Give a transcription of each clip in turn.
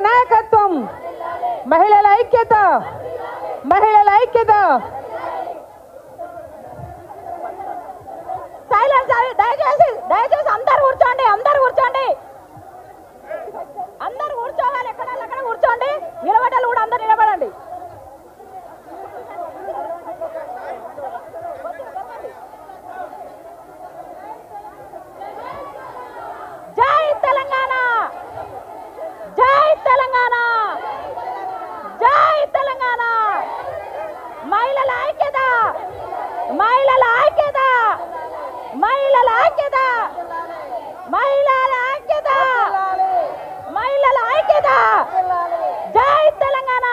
నాయకత్వం, మహిళల ఐక్యత, మహిళల ఐక్యత. దయచేసి అందరు కూర్చోండి, అందరు కూర్చోండి, అందరు కూర్చోవాలి. ఎక్కడ కూర్చోండి, నిలబడాలి కూడా, అందరు నిలబడండి. జై తెలంగాణ, జై తెలంగాణ, జై తెలంగాణ. మహిళల ఐక్యత, మహిళల ఐక్యత, మహిళల ఐక్యత, మహిళల ఐక్యత, మహిళల ఐక్యత. జై తెలంగాణ,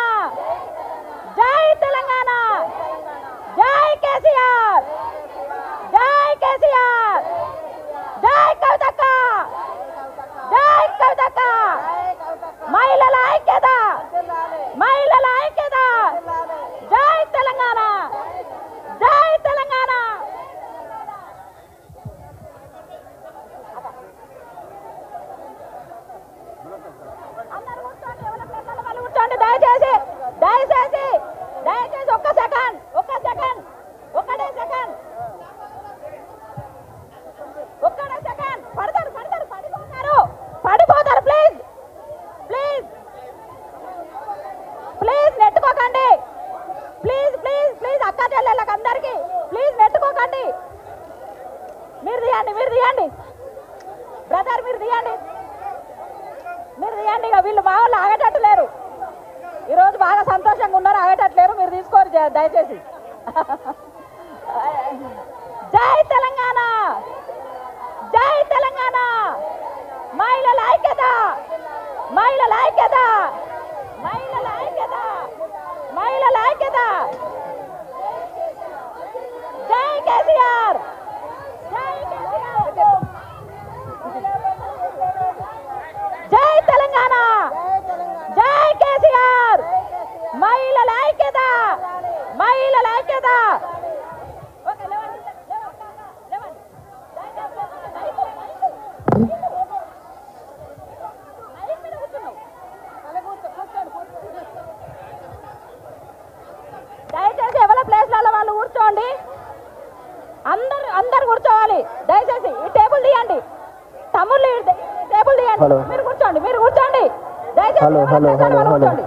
జై తెలంగాణ, జై కేసీఆర్, జై కేసీఆర్, జై కవితక్క, జై కవితక్క. మహిళల ఐక్యత, మహిళల ఐక్యత. జై తెలంగాణ, జై తెలంగాణ. అందరూ కూర్చోండి, ఎవరి ప్లేస్లలో వాళ్ళు కూర్చోండి. దయచేసి దయచేసి దయచేసి ఒక్క సెకండ్, ఒక్క సెకండ్, ఒక్కడే సెకండ్, ఒక్కడే సెకండ్. పడతారు, పడిపోతారు. ప్లీజ్ ప్లీజ్ ప్లీజ్ నెట్టుకోకండి. ప్లీజ్ ప్లీజ్ ప్లీజ్ అక్క చెల్లెళ్ళకి అందరికీ ప్లీజ్ నెట్టుకోకండి. మీరు తీయండి బ్రదర్, మీరు తీయండి. ఇక వీళ్ళు మా వాళ్ళు ఆగేటట్టు లేరు, ఈరోజు బాగా సంతోషంగా ఉన్నారు, ఆగేటట్లేరు. మీరు తీసుకోరు దయచేసి. జై తెలంగాణ, జై తెలంగాణ. మహిళల ఐక్యత, మహిళల ఐక్యత, మహిళల ఐక్యత, మహిళల ఐక్యత. జై కేసీఆర్, జై కేసీఆర్, జై తెలంగాణ, జై కేసీఆర్. మహిళల ఐక్యత, మహిళల ఐక్యత. దయచేసి ఎవరి ప్లేస్లలో వాళ్ళు కూర్చోండి, అందరు కూర్చోవాలి. దయచేసి ఈ టేబుల్ తీయండి, తమ్ముళ్ళు టేబుల్ తీయండి. మీరు కూర్చోండి, దయచేసి కూర్చోండి.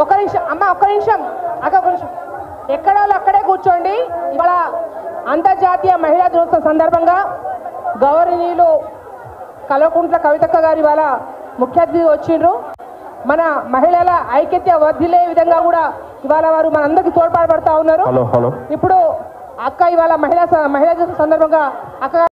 ఒక్క నిమిషం అమ్మ, ఒక్క నిమిషం అక్క, ఒక్క నిమిషం. ఎక్కడ వాళ్ళు అక్కడే కూర్చోండి. ఇవాళ అంతర్జాతీయ మహిళా దినోత్సవం సందర్భంగా గౌరవనీయులు కల్వకుంట్ల కవితక్క గారు ఇవాళ ముఖ్య అతిథి వచ్చిండ్రు. మన మహిళల ఐక్యత వర్ధిల్లే విధంగా కూడా ఇవాళ వారు మనందరికీ తోడ్పాటు పడుతూ ఉన్నారు. ఇప్పుడు అక్క ఇవాళ మహిళా దినోత్సవం సందర్భంగా అక్క